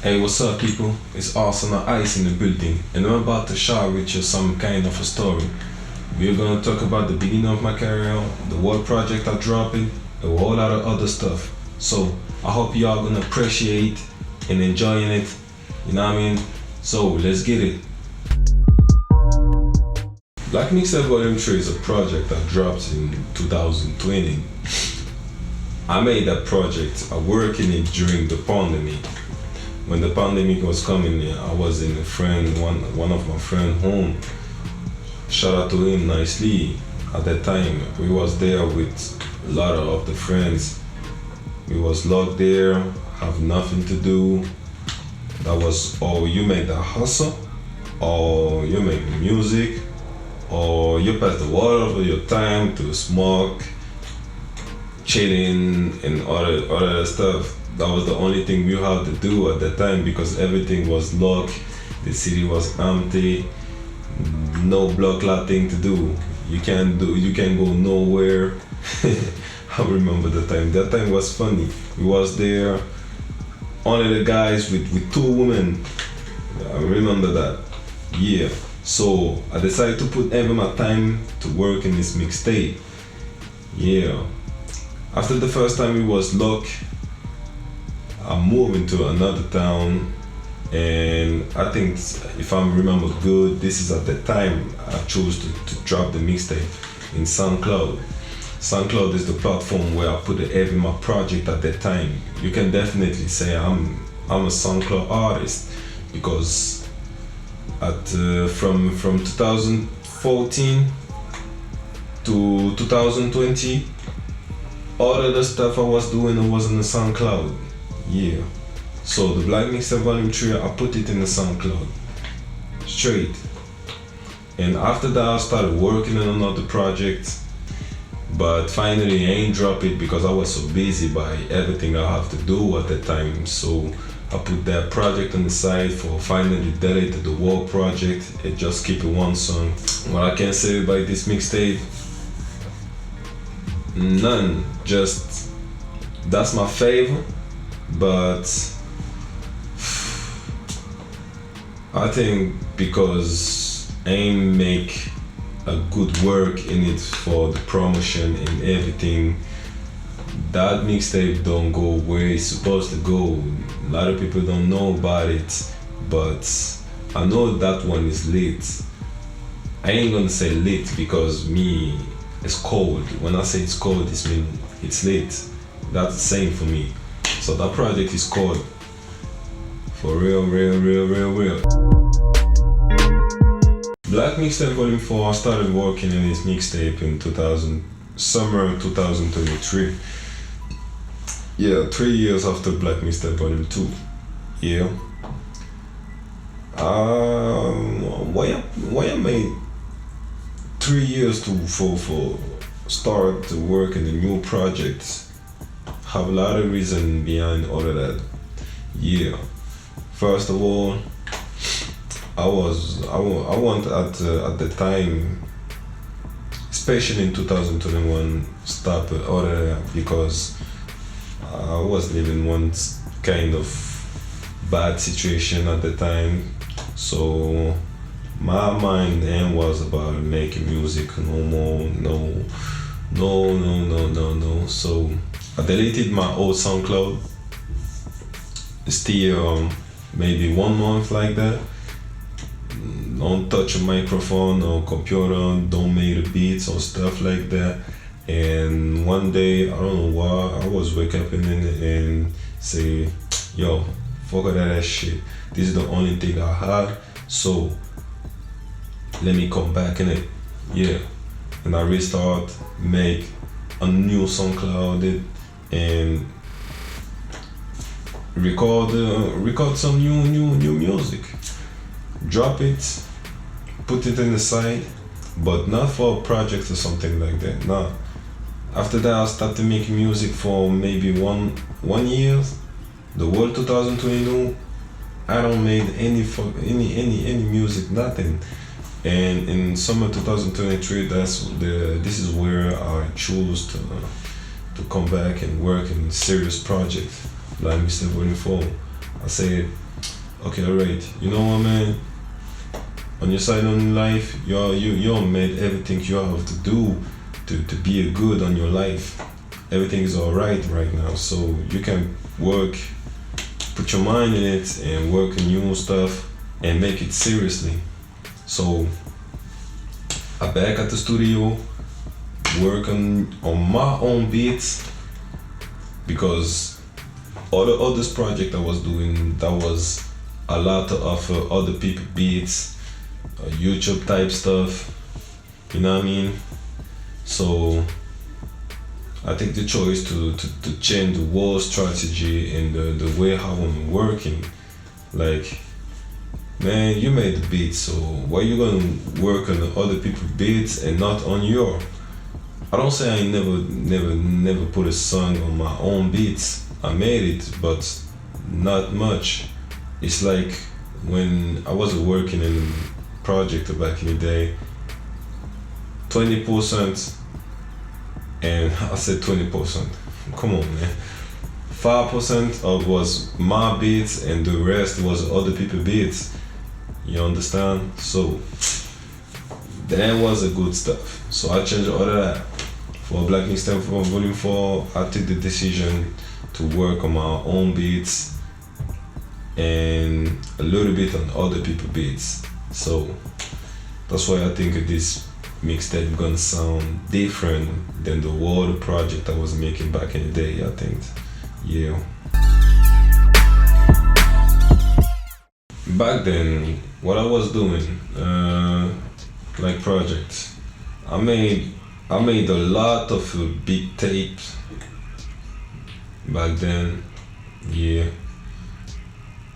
Hey, what's up, people? It's Arcenor Ice in the building, and I'm about to share with you some kind of a story. We're gonna talk about the beginning of my career, the world project I dropped it, a whole lot of other stuff. So I hope y'all gonna appreciate and enjoying it. You know what I mean? So let's get it. Black Mixtape Volume 3 is a project I dropped in 2020. I made that project, I worked in it during the pandemic. When the pandemic was coming, I was in one of my friend home. Shout out to him nicely. At that time, we was there with a lot of the friends. We was locked there, have nothing to do. That was, or you make the hustle, or you make music, or you pass the water for your time to smoke, chilling, and other stuff. That was the only thing we had to do at that time because everything was locked, the city was empty, no block thing to do. You can't go nowhere. I remember the time. That time was funny. We was there, only the guys with two women. I remember that. Yeah. So I decided to put every my time to work in this mixtape. Yeah. After the first time we was locked, I moved into another town, and I think, if I remember good, this is at the time I chose to drop the mixtape in SoundCloud. SoundCloud is the platform where I put every my project at that time. You can definitely say I'm a SoundCloud artist because from 2014 to 2020, all of the stuff I was doing was on the SoundCloud. Yeah, so the Black Mixtape Volume 3, I put it in the SoundCloud straight, and after that I started working on another project, but finally I ain't drop it because I was so busy by everything I have to do at that time. So I put that project on the side for finally deleted the world project and just keep it one song. What I can say about this mixtape, none, just that's my favorite. But I think because I ain't make a good work in it for the promotion and everything, that mixtape don't go where it's supposed to go. A lot of people don't know about it, but I know that one is lit. I ain't gonna say lit because me, it's cold. When I say it's cold, it means it's lit. That's the same for me. So that project is called For Real. Black Mixtape Volume 4, I started working in this mixtape in summer 2023. Yeah, 3 years after Black Mixtape Volume 2. Yeah. Why I made 3 years for start to work in a new project? Have a lot of reason behind all of that. Yeah. First of all, I want at the time, especially in 2021, stop all of that because I was living one kind of bad situation at the time. So my mind then was about making music no more. No. So I deleted my old SoundCloud. Still maybe 1 month like that. Don't touch a microphone or computer, don't make the beats or stuff like that. And one day, I don't know why, I was wake up and say, yo, fuck all that shit. This is the only thing I had, so let me come back in it. Yeah. And I restart, make a new SoundCloud and record some new music, drop it, put it in the side, but not for a project or something like that. Nah. After that, I started making music for maybe one year. The whole 2022, I don't made any music, nothing. And in summer 2023, this is where I chose to come back and work in serious project like Mr. Volume 4. I said, okay, alright. You know what, man? On your side on life, you made everything you have to do to be a good on your life. Everything is alright right now, so you can work, put your mind in it, and work on new stuff and make it seriously. So I'm back at the studio, working on my own beats, because all the others project I was doing, that was a lot of other people beats, YouTube type stuff, you know what I mean? So I take the choice to change the whole strategy and the way how I'm working. Like, man, you made the beat, so why you gonna work on the other people's beats and not on your? I don't say I never put a song on my own beats. I made it, but not much. It's like when I was working in a project back in the day, 20%, and I said 20%. Come on, man. 5% of was my beats and the rest was other people's beats. You understand? So that was a good stuff. So I changed all of that. For Black Mixtape for Volume 4, I took the decision to work on my own beats and a little bit on other people's beats. So that's why I think this mixtape gonna sound different than the whole project I was making back in the day, I think. Yeah. Back then, what I was doing, like projects, I made a lot of big tapes back then. Yeah,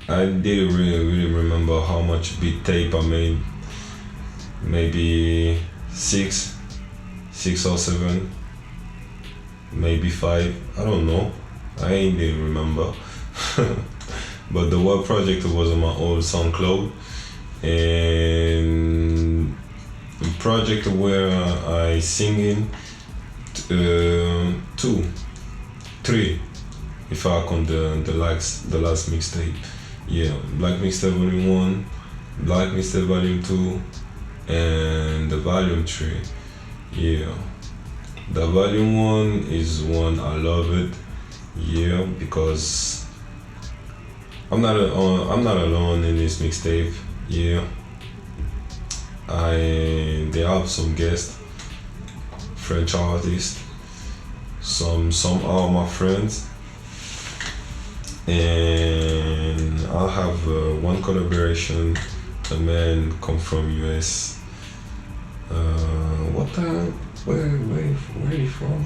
I didn't really remember how much big tape I made. Maybe six or seven, maybe 5. I don't know. I didn't remember. But the whole project was on my old SoundCloud, and the project where I singing 2, 3, if I count the last mixtape. Yeah, Black Mixtape Volume 1, Black Mixtape Volume 2, and the Volume 3. Yeah, the Volume 1 is one I love it. Yeah, because I'm not alone in this mixtape. Yeah, they have some guests, French artists. Some are my friends, and I have one collaboration. A man come from US. What time? Where he from?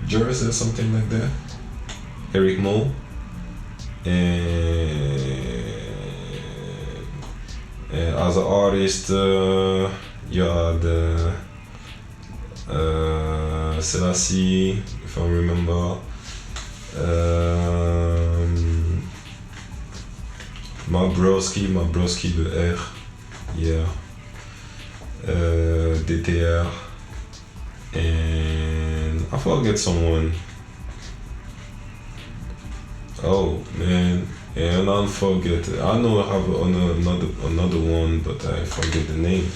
Jersey or something like that. Eric Mo. And as an artist, you had Selassie, if I remember. My broski the R. Yeah. DTR. And I forget someone. Oh man, and I'll forget. I know I have another one, but I forget the name.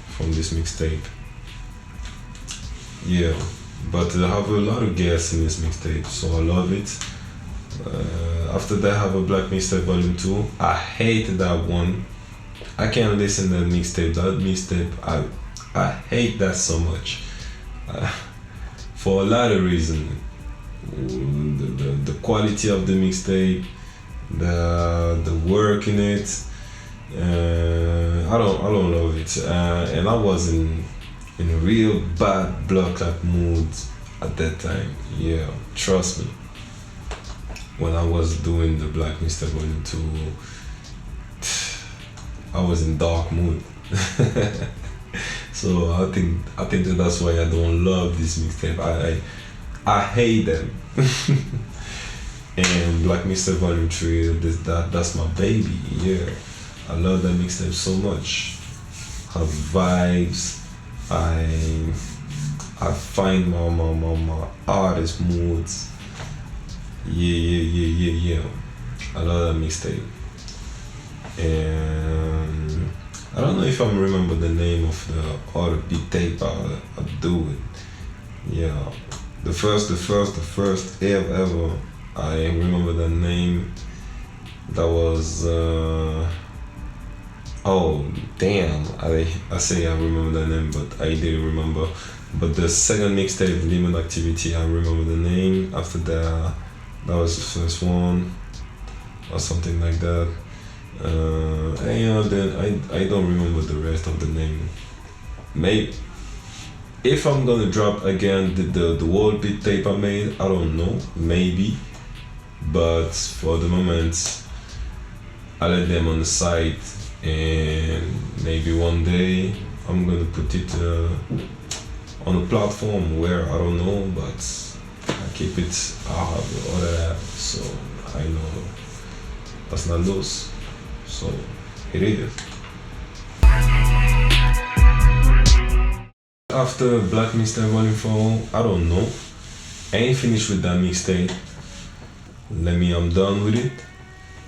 From this mixtape. Yeah, but I have a lot of guests in this mixtape, so I love it. After that, I have a Black Mixtape Volume 2. I hate that one. I can't listen to that mixtape. I hate that so much. For a lot of reasons. The quality of the mixtape, the work in it, I don't love it, and I was in a real bad blood clot mood at that time. Yeah, trust me. When I was doing the Black Mixtape Volume 2, I was in dark mood. So I think that's why I don't love this mixtape. I hate them. And Black Mixtape Volume 3, that's my baby. Yeah, I love that mixtape so much. Have vibes. I find my artist moods. Yeah. I love that mixtape. And I don't know if I remember the name of the other beat tape I do it. Yeah, the first ever I remember the name. That was oh damn, I say I remember the name, but I didn't remember. But the second mixtape, Lemon Activity, I remember the name. After that was the first one or something like that. And you know, then I don't remember the rest of the name. Maybe if I'm gonna drop again the whole beat tape I made, I don't know, maybe. But for the moment, I let them on the site, and maybe one day I'm gonna put it on a platform where I don't know, but I keep it. I have other app, so I know that's not loose. So it is. After Black Mixtape Volume 4, I don't know. I ain't finished with that mixtape. I'm done with it.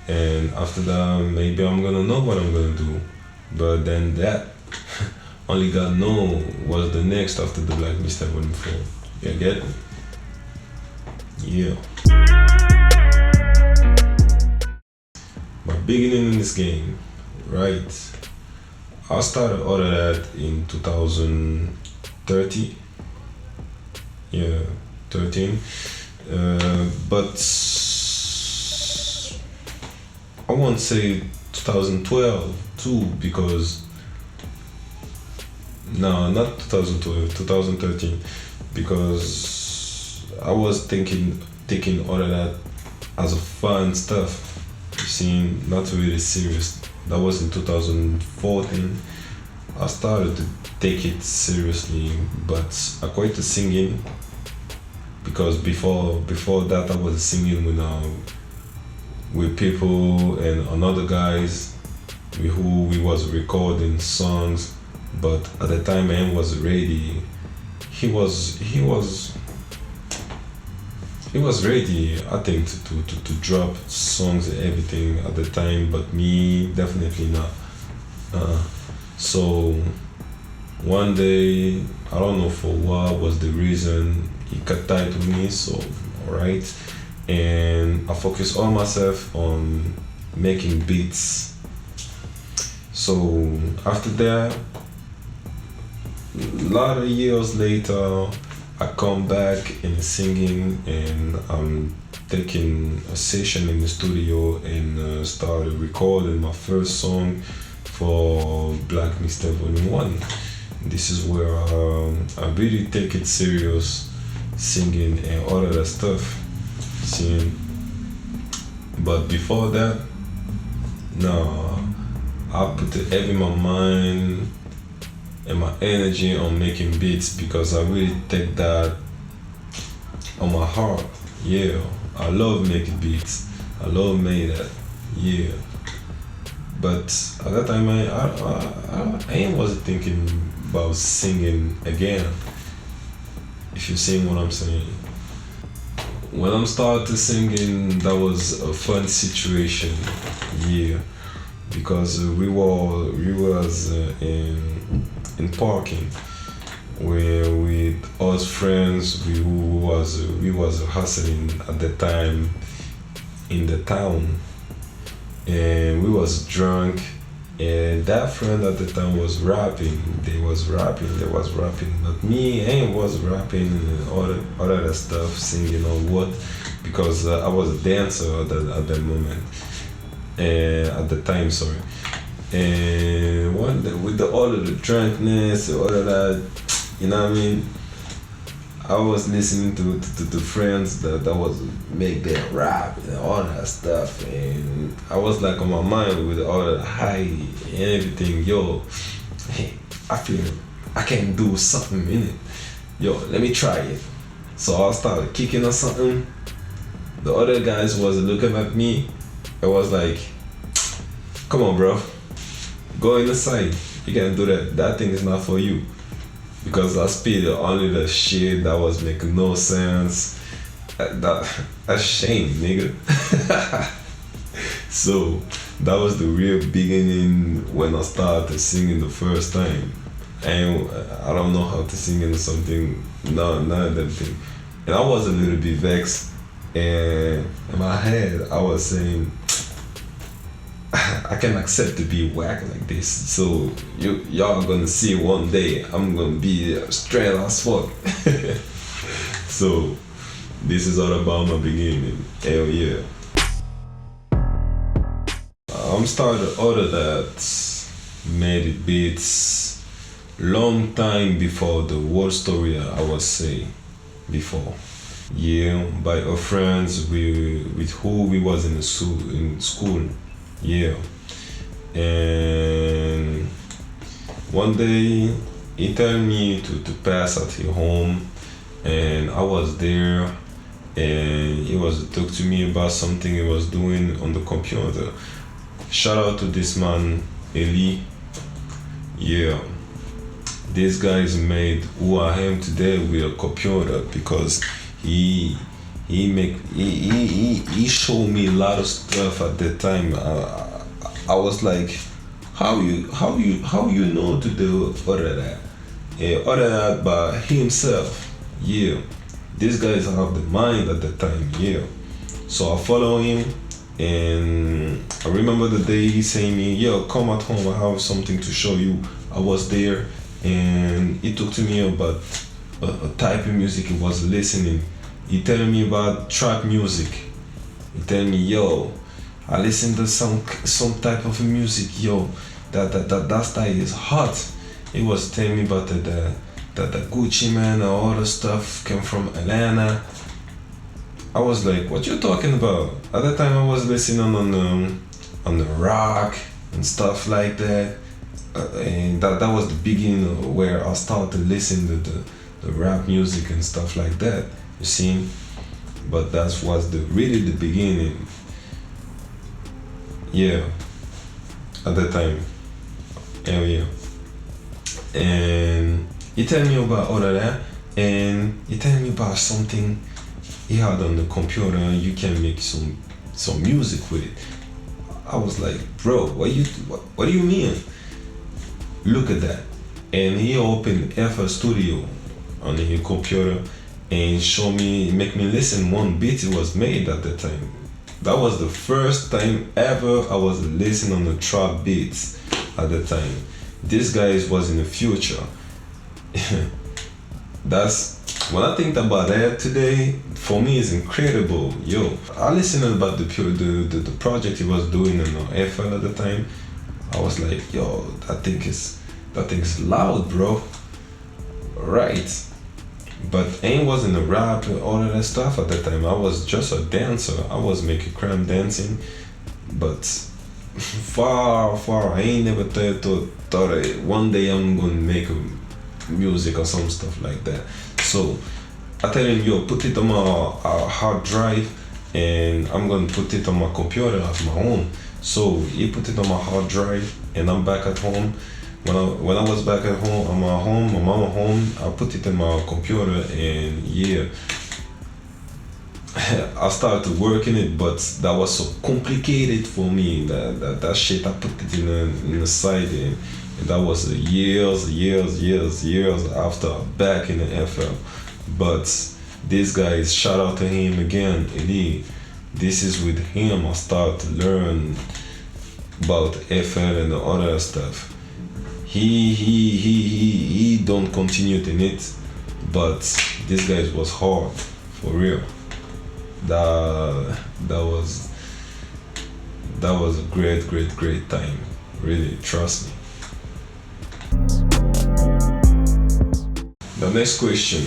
And after that, maybe I'm gonna know what I'm gonna do. But then that, only God knows what's the next after the Black Mixtape Volume 4. You get me? Yeah. My beginning in this game, right? I started all of that in 2013. Yeah, 13. But I won't say 2012 too, because no, not 2012, 2013, because I was taking all of that as a fun stuff. You see, not really serious. That was in 2014. I started to take it seriously, but I quit the singing, because before that I was singing with people and another guys with who we was recording songs. But at the time man was ready. He was ready, I think, to drop songs and everything at the time, but me, definitely not. So one day, I don't know for what was the reason, he got tight with me, so alright. And I focused all myself on making beats. So after that, a lot of years later, I come back and singing, and I'm taking a session in the studio and started recording my first song for Black Mixtape Volume 1. This is where I really take it serious, singing and all of that stuff. Singing. But before that, no, I put every my mind and my energy on making beats, because I really take that on my heart. Yeah, I love making beats. I love making that. Yeah. But at that time, I wasn't thinking about singing again. If you see what I'm saying. When I started singing, that was a fun situation. Yeah, because we was in parking, where with us friends, we was hustling at the time in the town, and we was drunk, and that friend at the time was rapping. They was rapping, but me, I was rapping and all that stuff, singing or what, because I was a dancer at that moment, at the time, sorry. And one day, with all of the drunkenness, all of that, you know what I mean, I was listening to the friends that was make them rap and all that stuff, and I was like on my mind with all the high and everything. Yo, hey, I feel I can do something in it. Yo, let me try it. So I started kicking or something. The other guys was looking at me. I was like, come on, bro, go in the side. You can't do that. That thing is not for you. Because I spit only the shit that was making no sense. That's shame, nigga. So that was the real beginning when I started singing the first time. And I don't know how to sing in something, none of that thing. And I was a little bit vexed. And in my head, I was saying, I can accept to be whack like this. So y'all gonna see one day I'm gonna be straight as fuck. So this is all about my beginning. Hell yeah. I'm started other that made it beats long time before the whole story I would say before. Yeah, by our friends with who we was in school. Yeah. And one day he told me to pass at his home, and I was there, and he was talk to me about something he was doing on the computer. Shout out to this man, Eli. Yeah, this guy is made who I am today with a computer because he showed me a lot of stuff at that time. I was like, how you know to do other that? Yeah, other that by himself. Yeah, these guys have the mind at that time. Yeah, so I follow him. And I remember the day he saying me, yo, come at home, I have something to show you. I was there, and he talked to me about a type of music he was listening. He telling me about trap music. He telling me, yo, I listen to some type of music, yo, that style is hot. He was telling me about the Gucci man and all the stuff came from Atlanta. I was like, what you talking about? At that time I was listening on the rock and stuff like that. And that was the beginning where I started listening to the rap music and stuff like that. You see? But that was really the beginning. Yeah. At that time. Hell yeah. And he tell me about all of that, and he tell me about something he had on the computer, and you can make some music with it. I was like, bro, what do you mean? Look at that. And he opened FL Studio on his computer and make me listen one beat it was made at the time. That was the first time ever I was listening on the trap beats at the time. This guy was in the future. That's when I think about that today, for me it's incredible. Yo, I listened about the project he was doing on FL at the time. I was like, yo, that thing is loud, bro. Right. But I wasn't a rap and all of that stuff at that time. I was just a dancer. I was making crime dancing, but far, I ain't never thought one day I'm gonna make music or some stuff like that. So I tell him, yo, put it on my hard drive, and I'm gonna put it on my computer at my home. So he put it on my hard drive, and I'm back at home. When I was back at home, my mama home, I put it in my computer, and yeah, I started working it, but that was so complicated for me. That shit, I put it in the side, and that was years after back in the FL. But this guy, shout out to him again, Eli. This is with him I start to learn about FL and the other stuff. He don't continue in it, but this guy was hard for real. That was a great time. Really, trust me. The next question.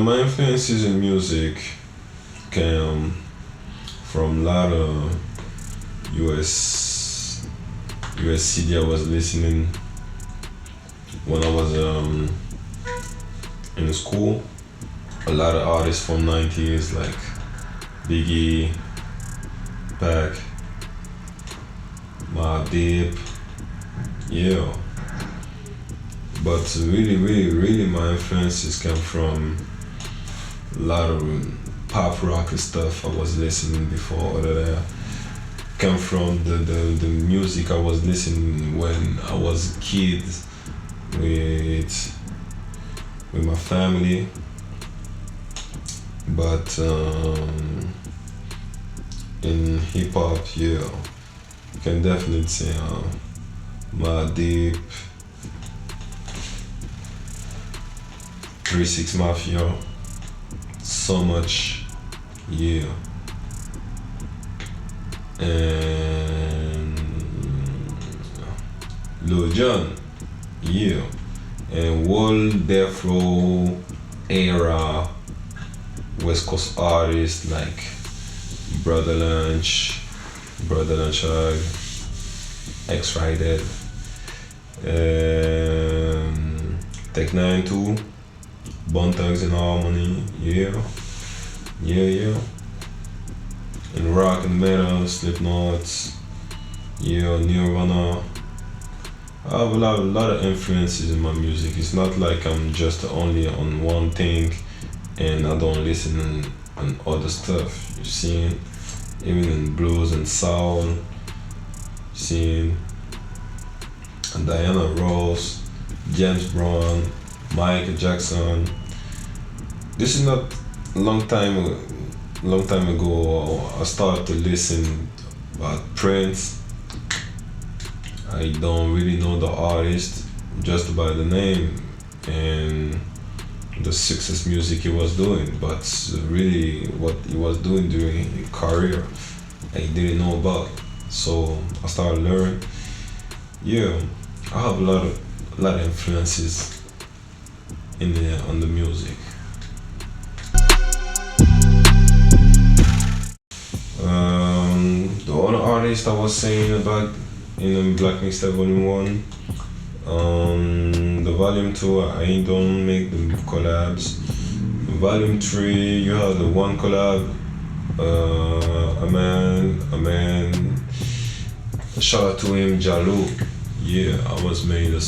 My influences in music came from a lot of US CD I was listening when I was in school. A lot of artists from 90s like Biggie, Pac, my Deep, yeah. But really, my influences come from a lot of pop rock and stuff I was listening before. Or that come from the music I was listening when I was a kid with my family. But in hip hop, yeah, you can definitely say my Deep, 3-6 Mafia, so much, yeah, and Lil Jon, yeah, and World Death Row era West Coast artists like Brother Lunch, X-Rated, Tech 9 too, Bone Thugs and Harmony, yeah, and rock and metal, Slipknot, yeah, Nirvana. I have a lot of influences in my music. It's not like I'm just only on one thing and I don't listen on other stuff. You see, even in blues and soul, seeing Diana Ross, James Brown, Michael Jackson. This is not a long time ago. I started to listen about Prince. I don't really know the artist, just by the name and the success music he was doing, but really what he was doing during his career, I didn't know about. So I started learning. Yeah, I have a lot of influences on the music. The other artist I was saying about in Black Mixtape Volume 1, the Volume 2 I don't make the collabs. Volume 3 you have the one collab, a man, shout out to him, Jalou. Yeah, I was made a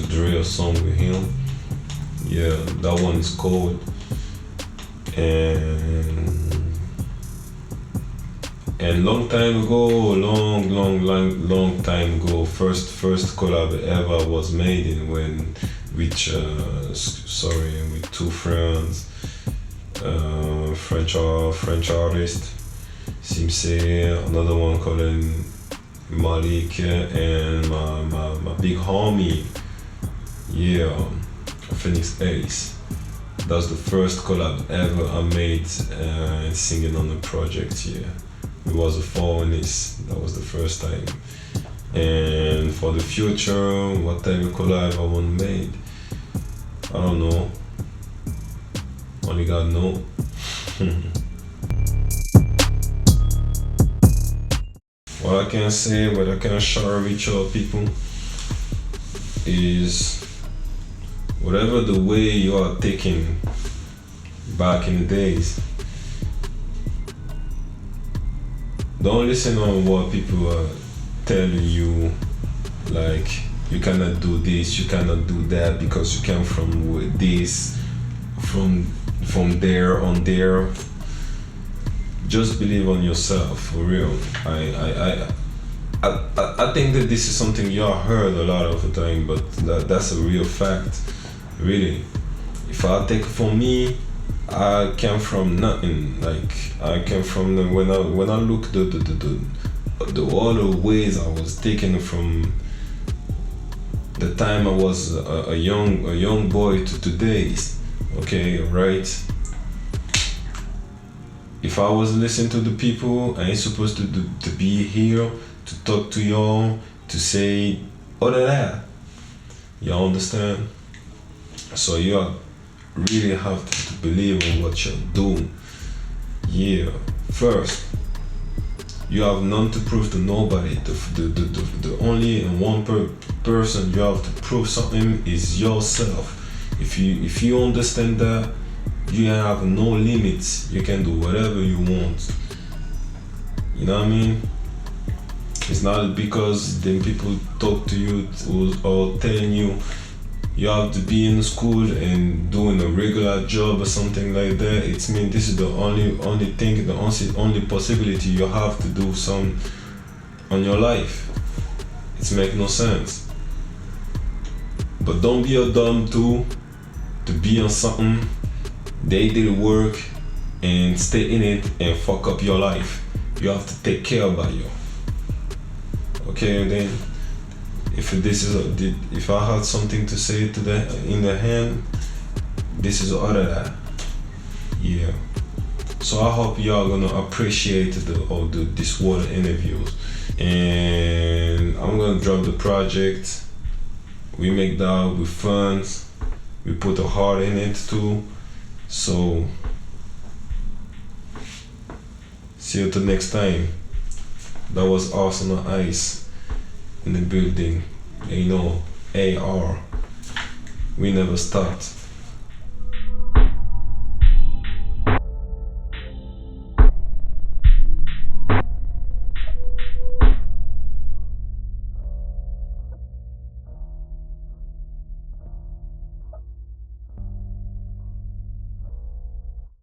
drill song with him. Yeah, that one is cold. And long time ago, long time ago, first collab ever was made in with two friends, French artist, Simse, another one called Malik, and my big homie, yeah, Phoenix Ace. That's the first collab ever I made singing on the project, yeah. It was a foreignness, that was the first time. And for the future, what type of collab I want made, I don't know. Only God know. What I can say, what I can share with y'all people is whatever the way you are taking back in the days, don't listen on what people are telling you, like you cannot do this, you cannot do that because you come from this, from there on there. Just believe on yourself, for real. I think that this is something y'all heard a lot of the time, but that's a real fact, really. If I take for me, I came from nothing. Like I came from when I look the all the ways I was taken from the time I was a young boy to today's. Okay, right. If I was listening to the people, I ain't supposed to be here to talk to y'all, to say all of that. Y'all understand? So you really have to believe in what you're doing. Yeah. First, you have none to prove to nobody. The only one person you have to prove something is yourself. If you understand that, you have no limits. You can do whatever you want. You know what I mean? It's not because then people talk to you or telling you you have to be in school and doing a regular job or something like that. It's mean this is the only thing, the only possibility you have to do some on your life. It make no sense. But don't be a dumb too to be on something, they did work and stay in it and fuck up your life. You have to take care about you. Okay, and then if I had something to say to in the hand, this is all of that. Yeah. So I hope y'all gonna appreciate this water interviews, and I'm gonna drop the project. We make that with funds. We put a heart in it too. So see you till next time. That was Arcenor Ice in the building. You know, AR. We never stopped.